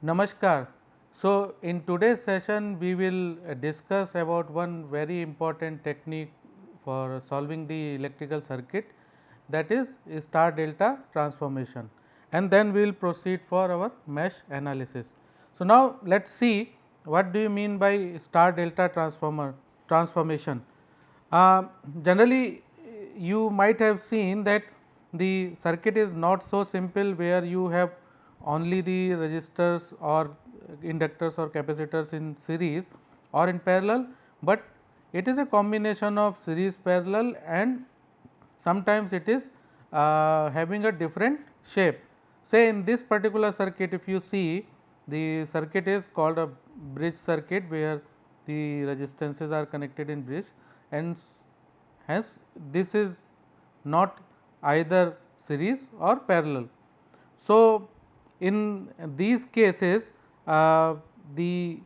Namaskar. So, in today's session we will discuss about one very important technique for solving the electrical circuit, that is star delta transformation, and then we will proceed for our mesh analysis. So, now let us see what do you mean by star delta transformation. Generally you might have seen that the circuit is not so simple where you have only the resistors or inductors or capacitors in series or in parallel, but it is a combination of series, parallel, and sometimes it is having a different shape. Say in this particular circuit, if you see, the circuit is called a bridge circuit where the resistances are connected in bridge, and hence this is not either series or parallel. So, in these cases the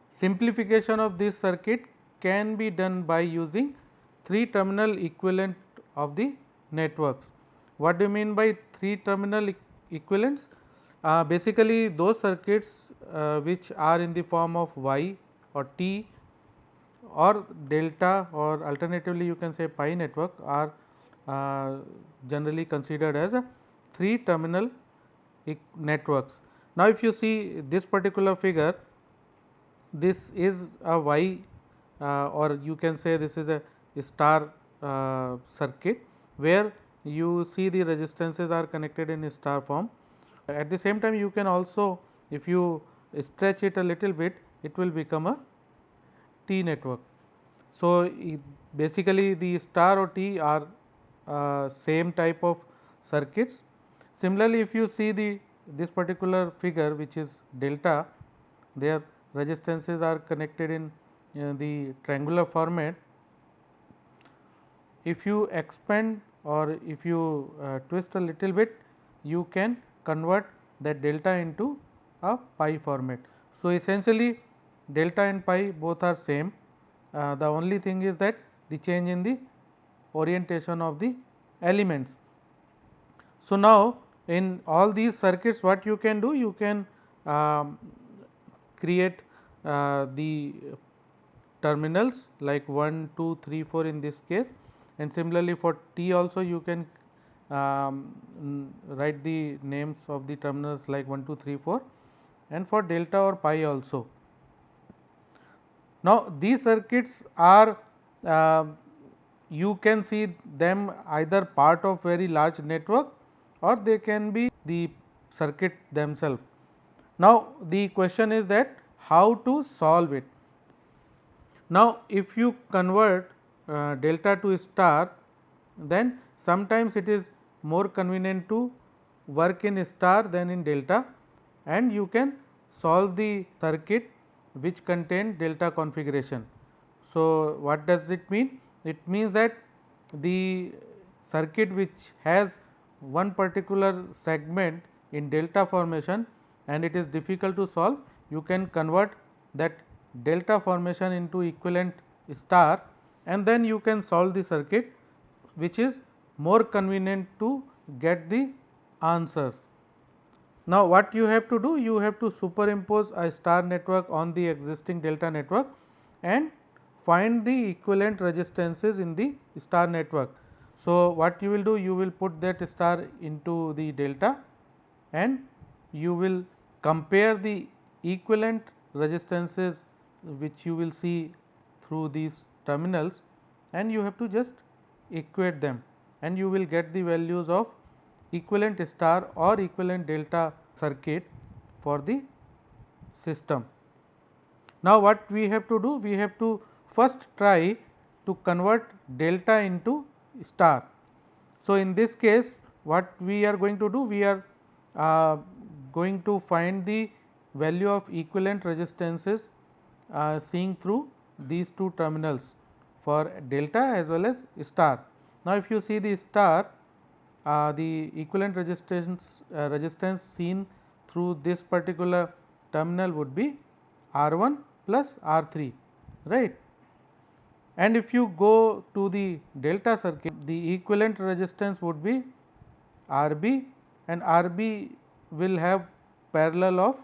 simplification of this circuit can be done by using 3 terminal equivalent of the networks. What do you mean by 3 terminal equivalents? Basically those circuits which are in the form of Y or T or delta, or alternatively you can say pi network, are generally considered as a 3 terminal networks. Now, if you see this particular figure, this is a Y or you can say this is a star circuit where you see the resistances are connected in star form. At the same time you can also, if you stretch it a little bit, it will become a T network. So, basically the star or T are same type of circuits. Similarly, if you see this particular figure which is delta, their resistances are connected in the triangular format. If you expand or if you twist a little bit, you can convert that delta into a pi format. So, essentially delta and pi both are same, the only thing is that the change in the orientation of the elements. So, now in all these circuits what you can do, you can create the terminals like 1, 2, 3, 4 in this case, and similarly for T also you can write the names of the terminals like 1, 2, 3, 4, and for delta or pi also. Now, these circuits are you can see them either part of very large network or they can be the circuit themselves. Now, the question is that how to solve it. Now, if you convert delta to star, then sometimes it is more convenient to work in star than in delta, and you can solve the circuit which contain delta configuration. So, what does it mean? It means that the circuit which has one particular segment in delta formation and it is difficult to solve, you can convert that delta formation into equivalent star, and then you can solve the circuit which is more convenient to get the answers. Now, what you have to do? You have to superimpose a star network on the existing delta network and find the equivalent resistances in the star network. So, what you will do? You will put that star into the delta and you will compare the equivalent resistances which you will see through these terminals, and you have to just equate them, and you will get the values of equivalent star or equivalent delta circuit for the system. Now, what we have to do? We have to first try to convert delta into star. So, in this case what we are going to do? We are going to find the value of equivalent resistances seeing through these two terminals for delta as well as star. Now, if you see the star, the equivalent resistance seen through this particular terminal would be R 1 plus R3, right. And if you go to the delta circuit, the equivalent resistance would be RB, and RB will have parallel of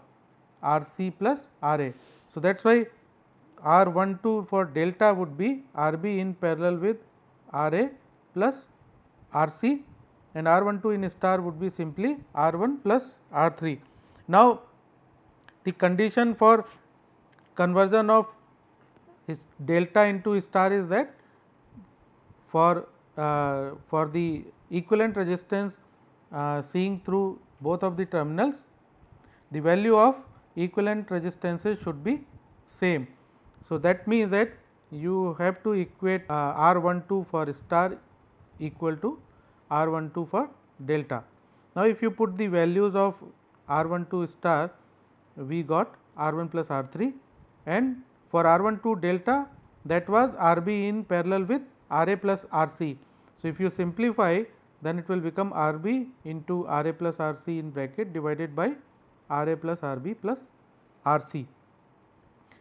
RC plus RA. So, that is why R12 for delta would be RB in parallel with RA plus RC, and R12 in star would be simply R1 plus R3. Now, the condition for conversion of delta into star is that for the equivalent resistance seeing through both of the terminals, the value of equivalent resistances should be same. So, that means that you have to equate R12 for star equal to R12 for delta. Now, if you put the values of R12 star, we got R1 plus R3, and for R12 delta, that was RB in parallel with RA plus RC. So, if you simplify, then it will become RB into RA plus RC in bracket divided by RA plus RB plus RC.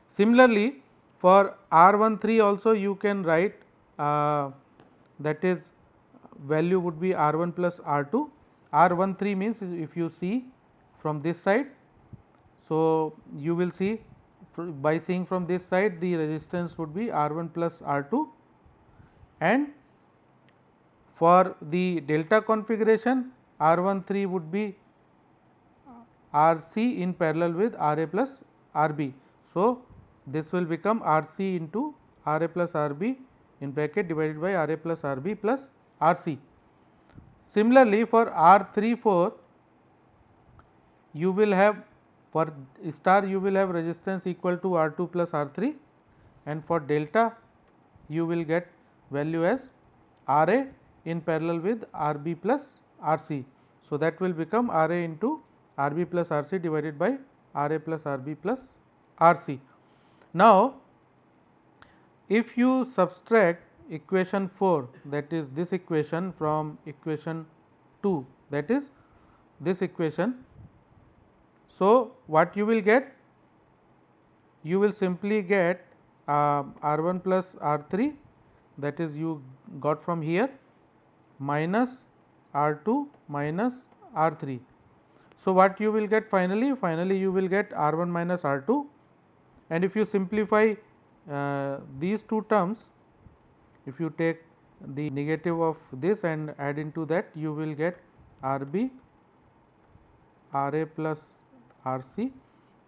Similarly, for R13 also you can write that is value would be R1 plus R2. R13 means if you see from this side, so you will see by seeing from this side the resistance would be R1 plus R2, and for the delta configuration R13 would be RC in parallel with RA plus RB. So, this will become RC into RA plus RB in bracket divided by RA plus RB plus RC. Similarly, for R34 you will have, for star you will have resistance equal to R2 plus R3, and for delta you will get value as RA in parallel with RB plus RC. So, that will become RA into RB plus RC divided by RA plus RB plus RC. Now, if you subtract equation 4, that is this equation, from equation 2, that is this equation. So, what you will get? You will simply get R1 plus R3, that is you got from here, minus R2 minus R3. So, what you will get finally? Finally, you will get R1 minus R2, and if you simplify these two terms, if you take the negative of this and add into that, you will get RB RA plus RC.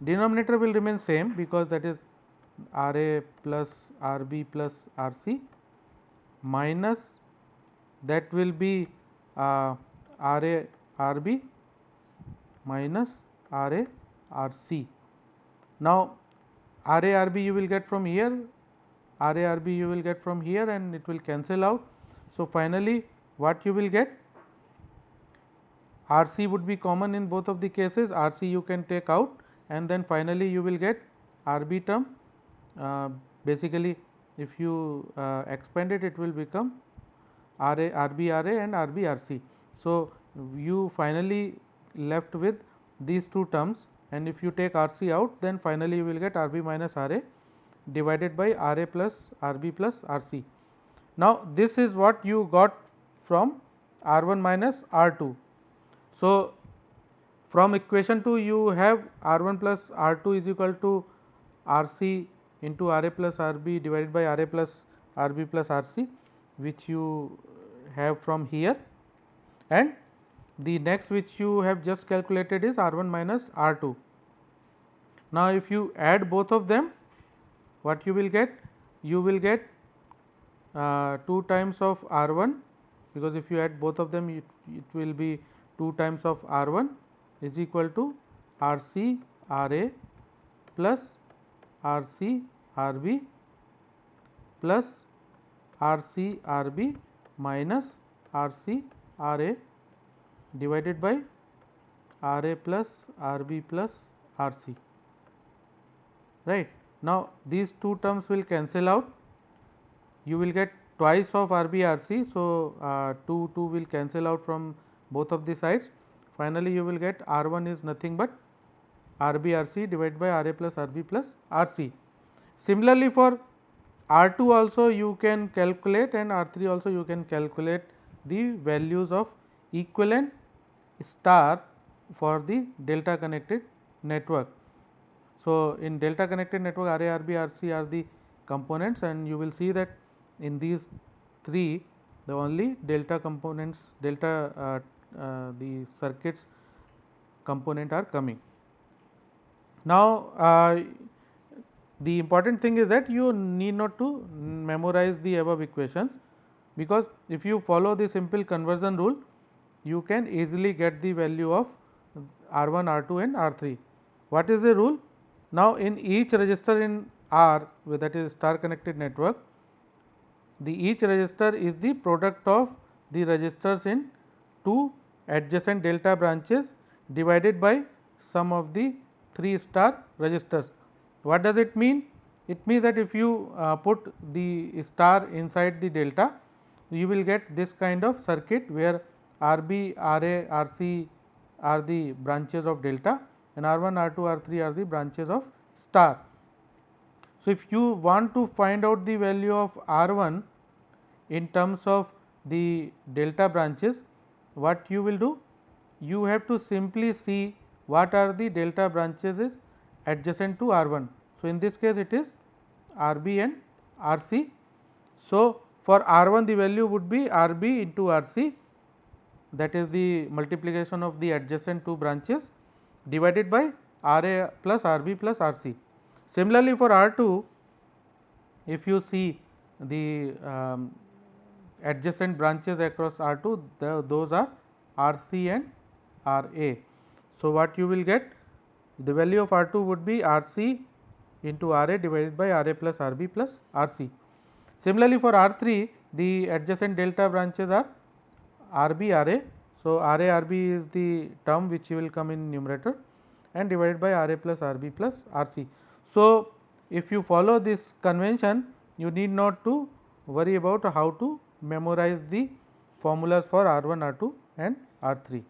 Denominator will remain same because that is RA plus RB plus RC, minus that will be RA RB minus RA RC. Now, RA RB you will get from here, RA RB you will get from here, and it will cancel out. So, finally, what you will get? RC would be common in both of the cases, RC you can take out, and then finally, you will get RB term. Basically, if you expand it, it will become RA RB RA and RB RC. So, you finally left with these two terms, and if you take RC out, then finally you will get RB minus RA divided by RA plus RB plus RC. Now, this is what you got from R1 minus R2. So, from equation 2 you have R1 plus R2 is equal to RC into RA plus RB divided by RA plus RB plus RC, which you have from here, and the next which you have just calculated is R1 minus R2. Now, if you add both of them, what you will get? You will get 2 times of R1, because if you add both of them, it will be 2 times of R1 is equal to RC RA plus RC RB plus RC RB minus RC RA divided by RA plus RB plus RC, right. Now, these two terms will cancel out, you will get twice of RB RC. So, 2 will cancel out from both of the sides. Finally, you will get R1 is nothing but RB RC divided by RA plus RB plus RC. Similarly, for R2 also you can calculate, and R3 also you can calculate the values of equivalent star for the delta connected network. So, in delta connected network, RA, RB, RC are the components, and you will see that in these three the only delta components, the circuits component are coming. Now, the important thing is that you need not to memorize the above equations, because if you follow the simple conversion rule, you can easily get the value of R1, R2 and R3. What is the rule? Now, in each resistor in R, that is star connected network, each resistor is the product of the resistors in two adjacent delta branches divided by sum of the 3 star resistors. What does it mean? It means that if you put the star inside the delta, you will get this kind of circuit where RB, RA, RC are the branches of delta and R1, R2, R3 are the branches of star. So, if you want to find out the value of R1 in terms of the delta branches, what you will do? You have to simply see what are the delta branches is adjacent to R1. So, in this case it is RB and RC. So, for R1 the value would be RB into RC, that is the multiplication of the adjacent two branches, divided by RA plus RB plus RC. Similarly, for R2, if you see the adjacent branches across R2, those are RC and RA. So, what you will get? The value of R2 would be RC into RA divided by RA plus RB plus RC. Similarly, for R3, the adjacent delta branches are RB, RA. So, RA, RB is the term which will come in numerator and divided by RA plus RB plus RC. So, if you follow this convention, you need not to worry about how to memorize the formulas for R1, R2 and R3.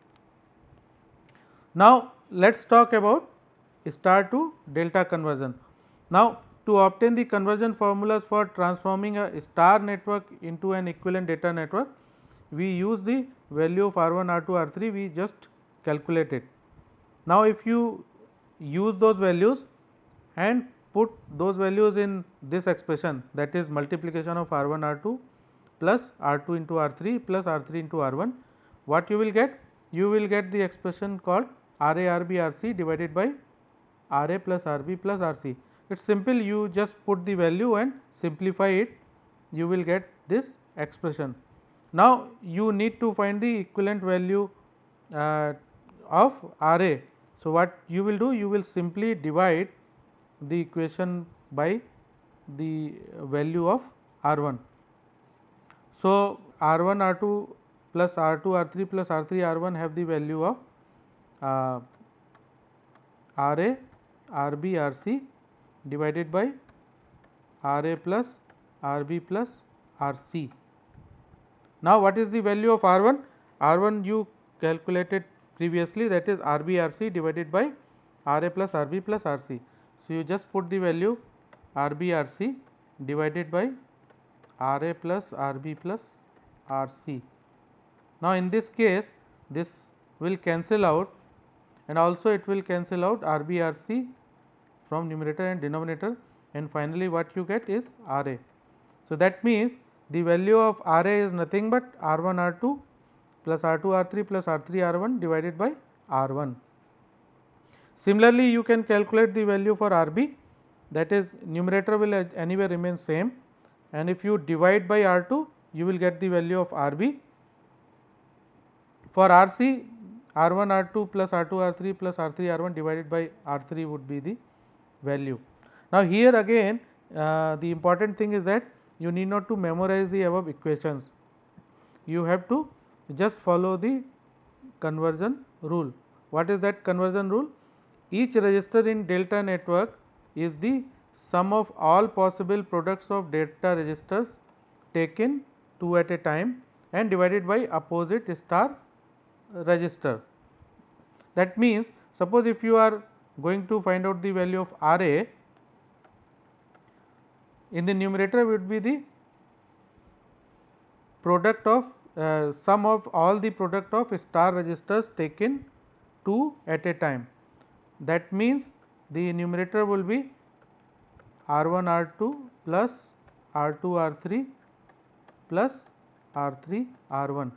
Now, let us talk about star to delta conversion. Now, to obtain the conversion formulas for transforming a star network into an equivalent data network, we use the value of R1, R2, R3 we just calculated. Now, if you use those values and put those values in this expression, that is multiplication of R1, R2 plus R2 into R3 plus R3 into R1, what you will get? You will get the expression called RA, RB, RC divided by RA plus RB plus RC. It is simple, you just put the value and simplify it, you will get this expression. Now, you need to find the equivalent value of RA. So, what you will do? You will simply divide the equation by the value of R1. So, R1, R2 plus R2, R3 plus R3, R1 have the value of RA, RB, RC divided by RA plus RB plus RC. Now, what is the value of R1? R1 you calculated previously, that is RB, RC divided by RA plus RB plus RC. So, you just put the value RB, RC divided by RA plus RB plus RC. Now, in this case this will cancel out, and also it will cancel out RB, RC from numerator and denominator, and finally what you get is RA. So, that means the value of RA is nothing but R1, R2 plus R2, R3 plus R3, R1 divided by R1. Similarly, you can calculate the value for RB, that is numerator will anyway remain same, and if you divide by R2 you will get the value of RB. For RC, R1, R2 plus R2, R3 plus R3, R1 divided by R3 would be the value. Now, here again the important thing is that you need not to memorize the above equations, you have to just follow the conversion rule. What is that conversion rule? Each resistor in delta network is the sum of all possible products of delta resistors taken two at a time and divided by opposite star resistor. That means, suppose if you are going to find out the value of RA, in the numerator would be the product of sum of all the product of star registers taken 2 at a time. That means, the numerator will be R1 R2 plus R2 R3 plus R3 R1.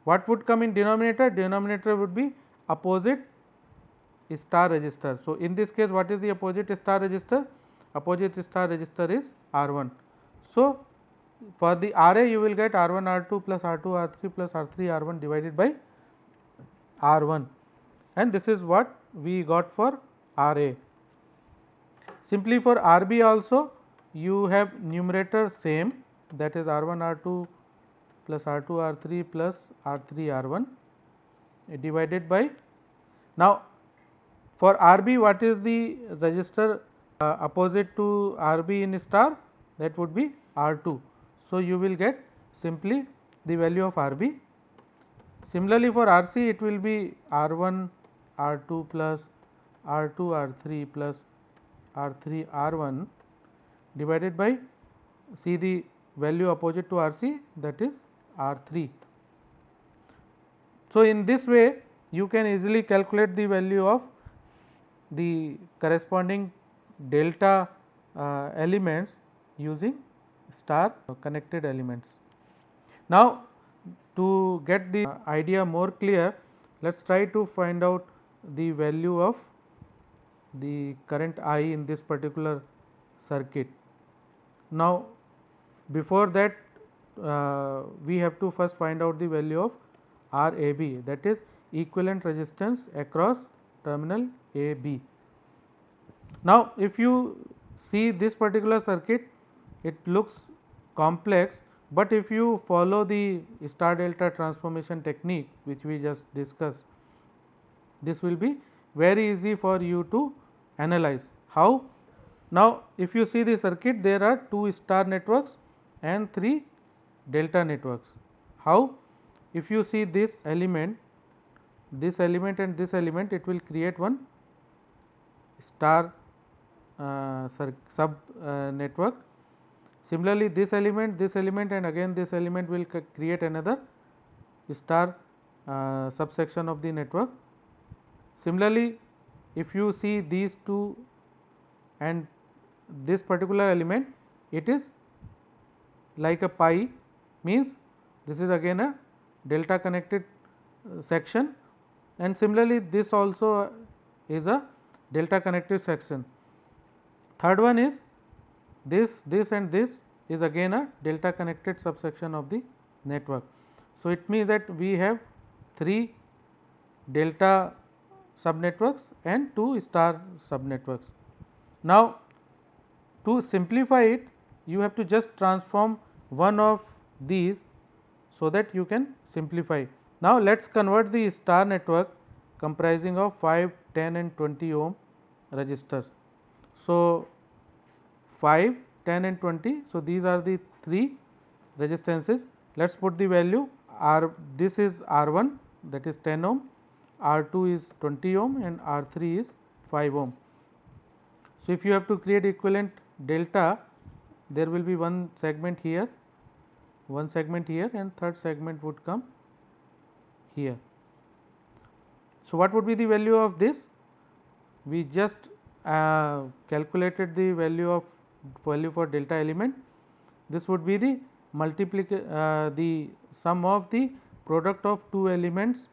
What would come in denominator? Denominator would be opposite star register. So, in this case what is the opposite star register? Opposite star register is R1. So, for the RA you will get R1 R2 plus R2 R3 plus R3 R1 divided by R1, and this is what we got for RA. Simply for RB also you have numerator same, that is R1 R2 plus R2 R3 plus R3 R1 divided by. Now, for RB what is the register opposite to RB in star? That would be R2. So, you will get simply the value of RB. Similarly, for RC it will be R1 R2 plus R2 R3 plus R3 R1 divided by, see the value opposite to RC, that is R3. So, in this way you can easily calculate the value of the corresponding delta elements using star connected elements. Now, to get the idea more clear, let us try to find out the value of the current I in this particular circuit. Now, before that we have to first find out the value of RAB, that is equivalent resistance across terminal AB. Now, if you see this particular circuit, it looks complex, but if you follow the star delta transformation technique which we just discussed, this will be very easy for you to analyze. How? Now, if you see the circuit, there are 2 star networks and 3 delta networks. How? If you see this element and this element, it will create one star sub network. Similarly, this element and again this element will create another star subsection of the network. Similarly, if you see these two and this particular element, it is like a pi, means this is again a delta connected section, and similarly this also is a delta connected section. Third one is this and this is again a delta connected subsection of the network. So, it means that we have 3 delta subnetworks and 2 star subnetworks. Now, to simplify it, you have to just transform one of these so that you can simplify. Now, let us convert the star network comprising of 5, 10 and 20 ohm resistors. So, 5, 10 and 20. So, these are the 3 resistances. Let us put the value R, this is R1, that is 10 ohm, R2 is 20 ohm and R3 is 5 ohm. So, if you have to create equivalent delta, there will be one segment here and third segment would come here. So, what would be the value of this? We just calculated the value for delta element. This would be the the sum of the product of 2 elements,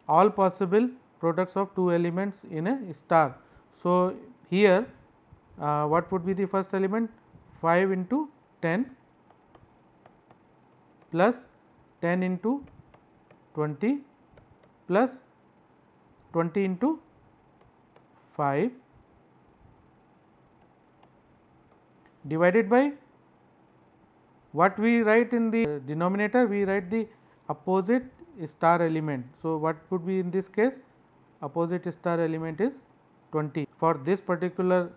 all possible products of 2 elements in a star. So, here what would be the first element? 5 into 10 plus 10 into 20 plus 20 into 5 divided by what we write in the denominator, we write the opposite star element. So, what would be in this case? Opposite star element is 20. For this particular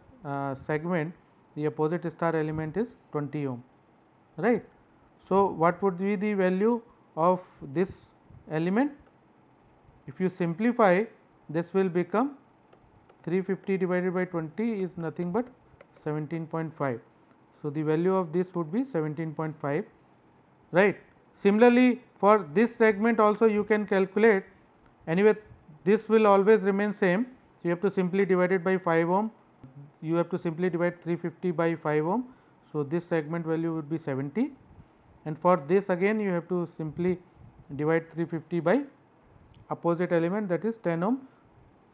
segment, the opposite star element is 20 ohm, right. So, what would be the value of this element? If you simplify, this will become 350 divided by 20 is nothing but 17.5. So, the value of this would be 17.5, right. Similarly, for this segment also you can calculate, anyway this will always remain same. So, you have to simply divide it by 5 ohm, you have to simply divide 350 by 5 ohm. So, this segment value would be 70, and for this again you have to simply divide 350 by opposite element, that is 10 ohm.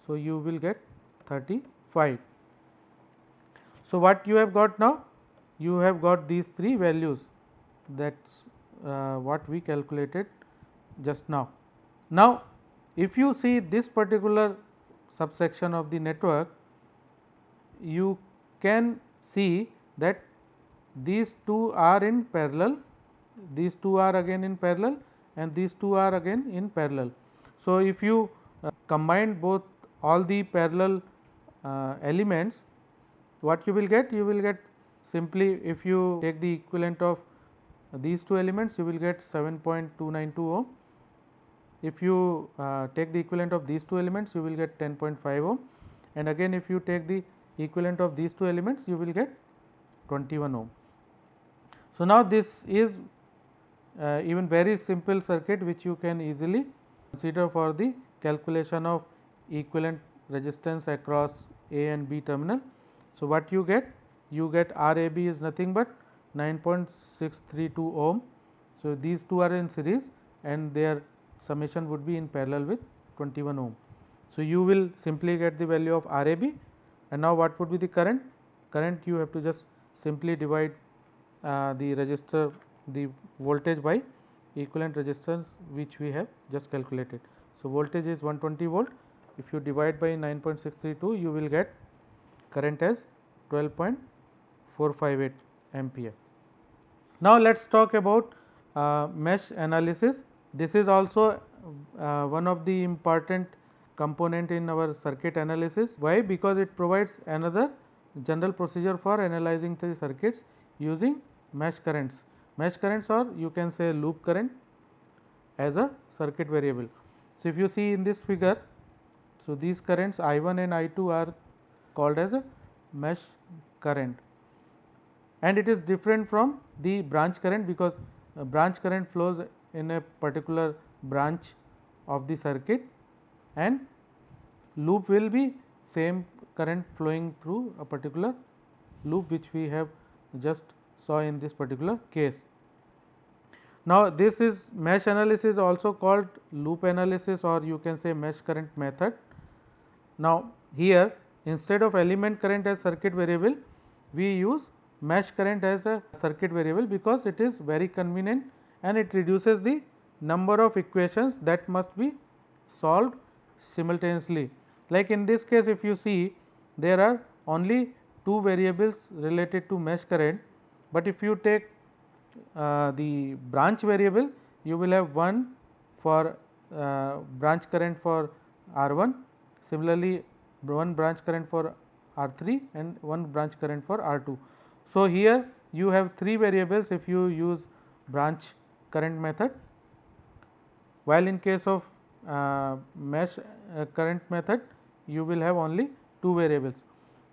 So, you will get 35. So, what you have got now? You have got these three values, that is what we calculated just now. Now, if you see this particular subsection of the network, you can see that these two are in parallel, these two are again in parallel, and these two are again in parallel. So, if you combine both all the parallel elements, what you will get? You will get simply, if you take the equivalent of these two elements, you will get 7.292 ohm. If you take the equivalent of these two elements, you will get 10.5 ohm, and again if you take the equivalent of these two elements, you will get 21 ohm. So, now this is even very simple circuit which you can easily consider for the calculation of equivalent resistance across A and B terminal. So, what you get? You get RAB is nothing but 9.632 ohm. So, these two are in series and their summation would be in parallel with 21 ohm. So, you will simply get the value of RAB, and now what would be the current? Current you have to just simply divide the resistor, the voltage by equivalent resistance which we have just calculated. So, voltage is 120 volt. If you divide by 9.632, you will get current as 12.458 ampere. Now, let us talk about mesh analysis. This is also one of the important component in our circuit analysis. Why? Because it provides another general procedure for analyzing the circuits using mesh currents. Mesh currents, or you can say loop current, as a circuit variable. So, if you see in this figure, so these currents I1 and I2 are called as a mesh current, and it is different from the branch current, because branch current flows in a particular branch of the circuit, and loop will be same current flowing through a particular loop which we have just saw in this particular case. Now, this is mesh analysis, also called loop analysis, or you can say mesh current method. Now, here instead of element current as circuit variable, we use mesh current as a circuit variable, because it is very convenient and it reduces the number of equations that must be solved simultaneously. Like in this case, if you see, there are only two variables related to mesh current, but if you take the branch variable, you will have one for branch current for R1, similarly one branch current for R3 and one branch current for R2. So, here you have three variables if you use branch current method, while in case of mesh current method you will have only two variables.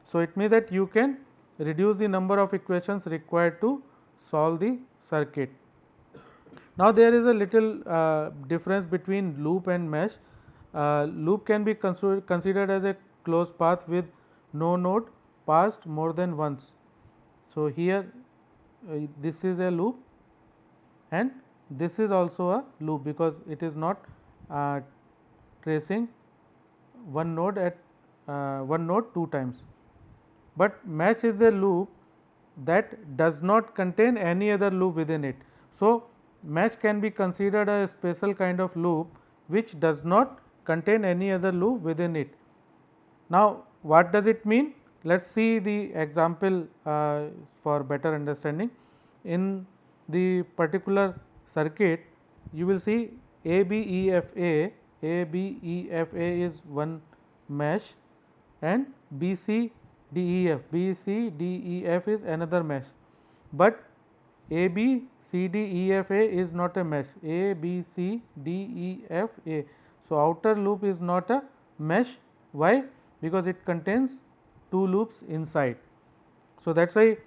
So, it means that you can reduce the number of equations required to solve the circuit. Now, there is a little difference between loop and mesh. Loop can be considered as a closed path with no node passed more than once. So, here this is a loop and this is also a loop, because it is not tracing one node at one node two times. But mesh is the loop that does not contain any other loop within it. So, mesh can be considered a special kind of loop which does not contain any other loop within it. Now, what does it mean? Let us see the example for better understanding. In the particular circuit, you will see ABEFA is one mesh, and BCDEF is another mesh, but ABCDEFA is not a mesh, ABCDEFA. So, outer loop is not a mesh. Why? Because it contains two loops inside. So, that is why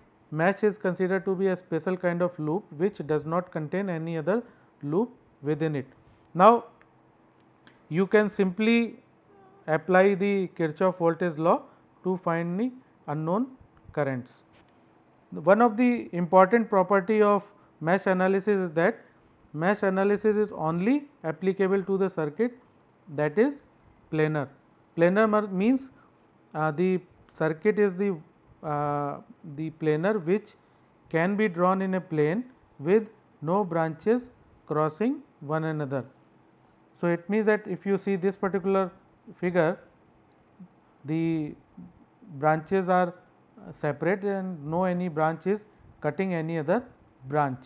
mesh is considered to be a special kind of loop which does not contain any other loop within it. Now, you can simply apply the Kirchhoff voltage law to find the unknown currents. One of the important property of mesh analysis is that mesh analysis is only applicable to the circuit that is planar. Planar means the circuit is the planar which can be drawn in a plane with no branches crossing one another. So, it means that if you see this particular figure, the branches are separate and no any branch is cutting any other branch.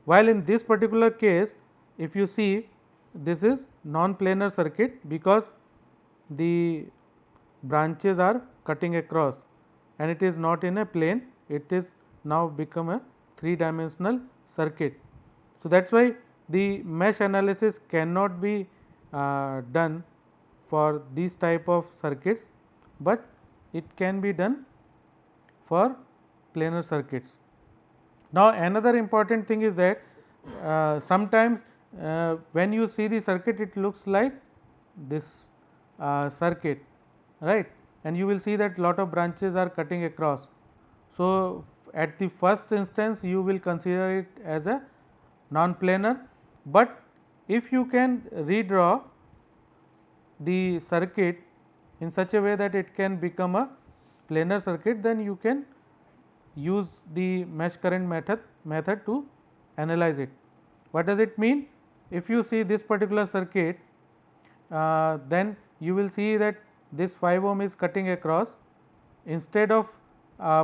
While in this particular case, if you see, this is non-planar circuit because the branches are cutting across and it is not in a plane, it is now become a 3-dimensional circuit. So, that is why the mesh analysis cannot be done for these type of circuits, but it can be done for planar circuits. Now, another important thing is that sometimes when you see the circuit, it looks like this circuit, right, and you will see that lot of branches are cutting across. So, at the first instance you will consider it as a non-planar, but if you can redraw the circuit in such a way that it can become a planar circuit, then you can use the mesh current method to analyze it. What does it mean? If you see this particular circuit, then you will see that this 5 ohm is cutting across. Instead of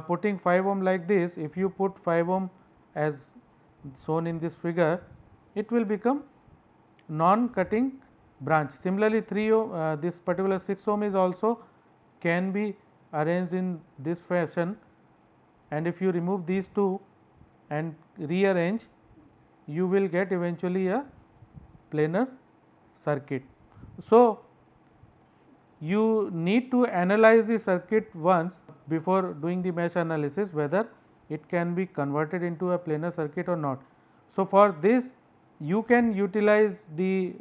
putting 5 ohm like this, if you put 5 ohm as shown in this figure, it will become non-cutting branch. Similarly, 3 ohm, this particular 6 ohm is also can be arranged in this fashion, and if you remove these two and rearrange, you will get eventually a planar circuit. So, you need to analyze the circuit once before doing the mesh analysis, whether it can be converted into a planar circuit or not. So, for this you can utilize the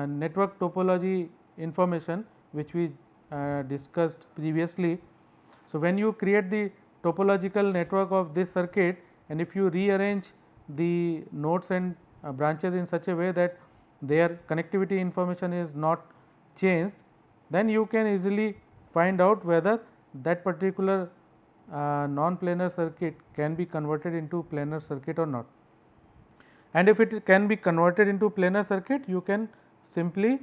network topology information which we discussed previously. So, when you create the topological network of this circuit, and if you rearrange the nodes and branches in such a way that their connectivity information is not changed, then you can easily find out whether that particular non-planar circuit can be converted into planar circuit or not. And if it can be converted into planar circuit, you can simply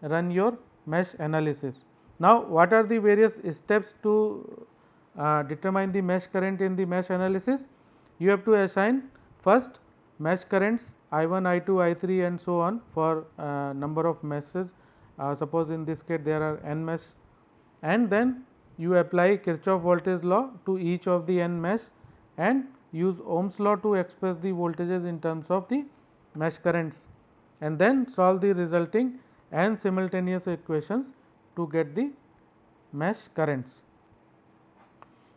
run your mesh analysis. Now, what are the various steps to determine the mesh current in the mesh analysis? You have to assign first mesh currents I1, I2, I3 and so on for number of meshes. Suppose in this case there are n mesh, and then you apply Kirchhoff voltage law to each of the n mesh and use Ohm's law to express the voltages in terms of the mesh currents, and then solve the resulting and simultaneous equations to get the mesh currents.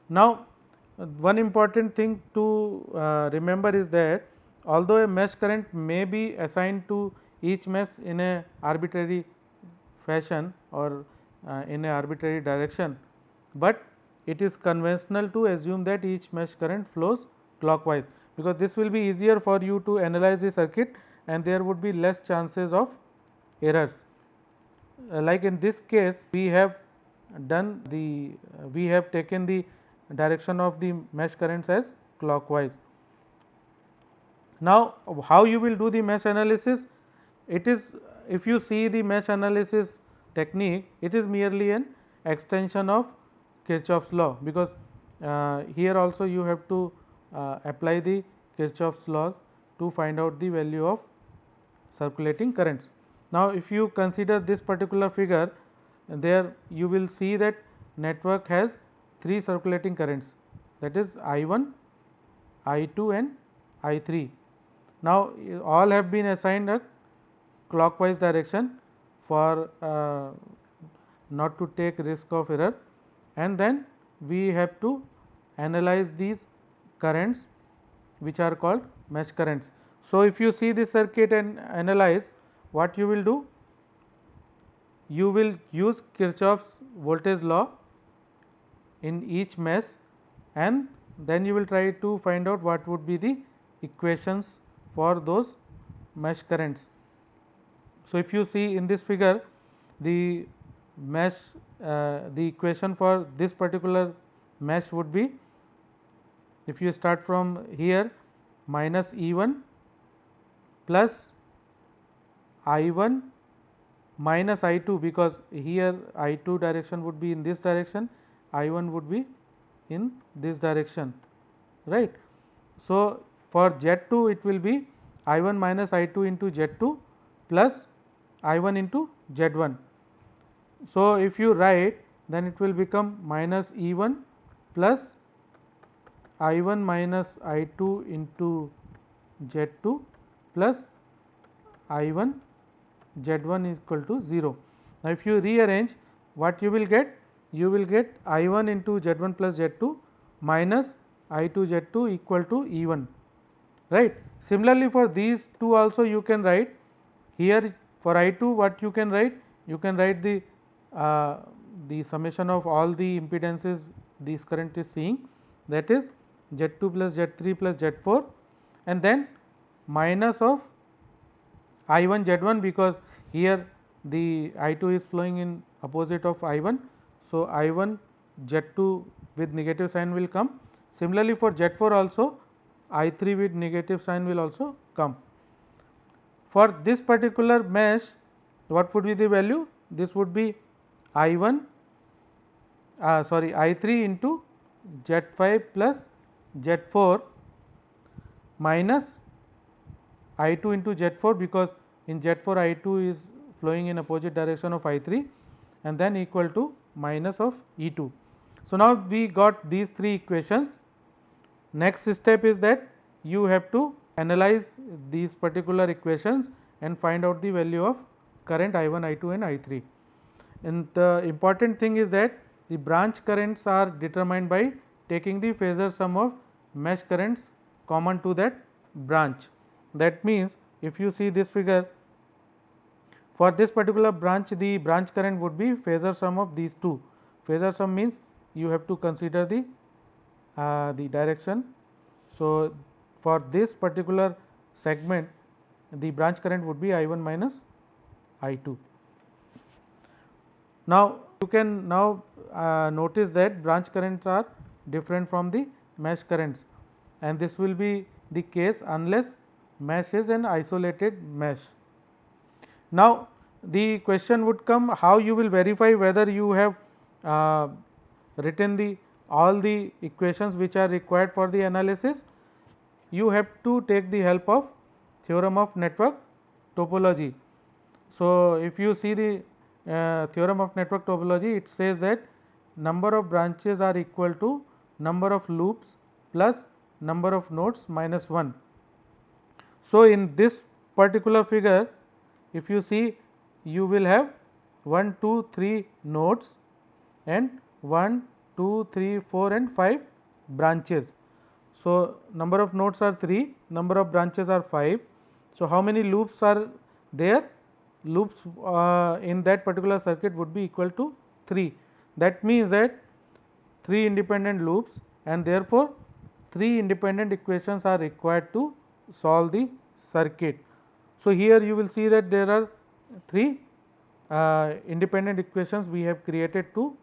Now, one important thing to remember is that although a mesh current may be assigned to each mesh in a arbitrary fashion or in a arbitrary direction, but it is conventional to assume that each mesh current flows clockwise, because this will be easier for you to analyze the circuit and there would be less chances of errors. Like in this case, we have done the we have taken the direction of the mesh currents as clockwise. Now, how you will do the mesh analysis? It is, if you see the mesh analysis technique, it is merely an extension of Kirchhoff's law, because here also you have to apply the Kirchhoff's laws to find out the value of circulating currents. Now, if you consider this particular figure, there you will see that network has 3 circulating currents, that is I1, I2 and I3. Now, all have been assigned a clockwise direction for not to take risk of error, and then we have to analyze these currents which are called mesh currents. So, if you see this circuit and analyze, what you will do? You will use Kirchhoff's voltage law in each mesh, and then you will try to find out what would be the equations for those mesh currents. So, if you see in this figure, the mesh the equation for this particular mesh would be, if you start from here, minus E1 plus I1 minus I2, because here I2 direction would be in this direction, I1 would be in this direction, right. So, for Z2 it will be I1 minus I2 into Z2 plus I1 into Z1. So, if you write, then it will become minus E1 plus I1 minus I2 into Z2 plus I1 Z1 is equal to 0. Now, if you rearrange, what you will get? You will get I1 into Z1 plus Z2 minus I2 Z2 equal to E1, right. Similarly, for these two also you can write here. For I2, what you can write? You can write the summation of all the impedances this current is seeing, that is Z2 plus Z3 plus Z4, and then minus of I1 Z1, because here the I2 is flowing in opposite of I1. So, I1 Z2 with negative sign will come. Similarly, for Z4 also I3 with negative sign will also come. For this particular mesh, what would be the value? This would be I1 I3 into Z5 plus Z4 minus I2 into Z4, because in Z4 I2 is flowing in opposite direction of I3, and then equal to minus of E2. So, now we got these three equations. Next step is that you have to analyze these particular equations and find out the value of current I1, I2 and I3. And the important thing is that the branch currents are determined by taking the phasor sum of mesh currents common to that branch. That means, if you see this figure, for this particular branch, the branch current would be phasor sum of these two. Phasor sum means you have to consider the direction. So, for this particular segment, the branch current would be I1 minus I2. Now, you can now notice that branch currents are different from the mesh currents, and this will be the case unless mesh is an isolated mesh. Now, the question would come, how you will verify whether you have written all the equations which are required for the analysis. You have to take the help of theorem of network topology. So, if you see the theorem of network topology, it says that number of branches are equal to number of loops plus number of nodes minus 1. So, in this particular figure, if you see, you will have 1, 2, 3 nodes and 1, 2, 3, 4 and 5 branches. So, number of nodes are 3, number of branches are 5. So, how many loops are there? Loops in that particular circuit would be equal to 3. That means that 3 independent loops, and therefore, 3 independent equations are required to solve the circuit. So, here you will see that there are 3 independent equations we have created to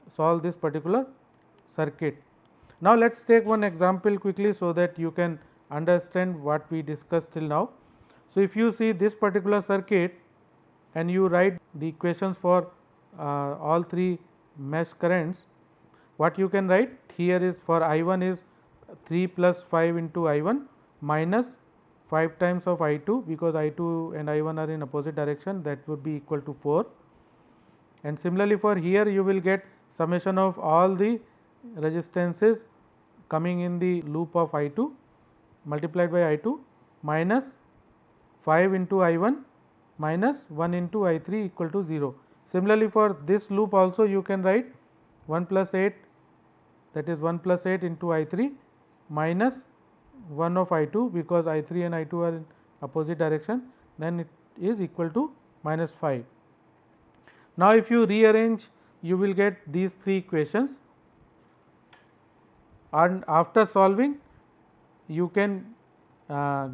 solve this particular circuit. Now, let us take one example quickly, so that you can understand what we discussed till now. So, if you see this particular circuit and you write the equations for all 3 mesh currents, what you can write here is, for I1 is 3 plus 5 into I1 minus 5 times of I2, because I2 and I1 are in opposite direction, that would be equal to 4. And similarly, for here you will get summation of all the resistances coming in the loop of I2 multiplied by I2 minus 5 into I1 minus 1 into I3 equal to 0. Similarly, for this loop also you can write 1 plus 8 that is 1 plus 8 into I 3 minus 1 of I 2, because I 3 and I 2 are in opposite direction, then it is equal to minus 5. Now, if you rearrange, you will get these three equations, and after solving you can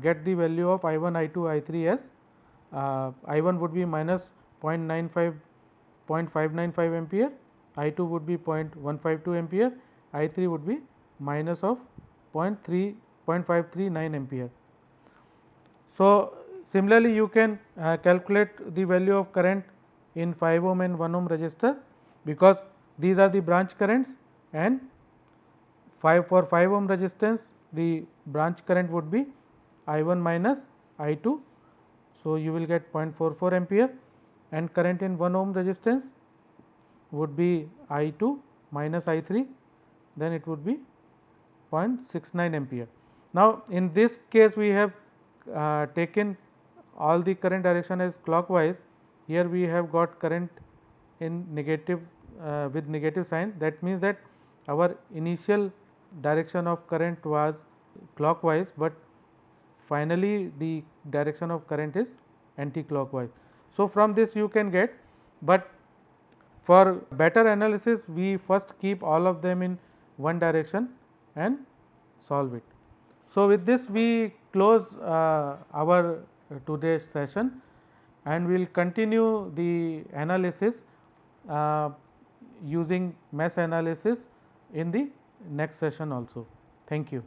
get the value of I 1, I 2, I 3 as I 1 would be minus 0.595 ampere, I 2 would be 0.152 ampere, I 3 would be minus of 0.539 ampere. So, similarly you can calculate the value of current in 5 ohm and 1 ohm resistor, because these are the branch currents, and for 5 ohm resistance the branch current would be I 1 minus I 2. So, you will get 0.44 ampere, and current in 1 ohm resistance would be I 2 minus I 3, then it would be 0.69 ampere. Now, in this case we have taken all the current direction as clockwise. Here we have got current in negative with negative sign. That means that our initial direction of current was clockwise, but finally the direction of current is anti-clockwise. So, from this you can get, but for better analysis we first keep all of them in one direction and solve it. So, with this we close our today's session, and we will continue the analysis using mesh analysis in the next session also. Thank you.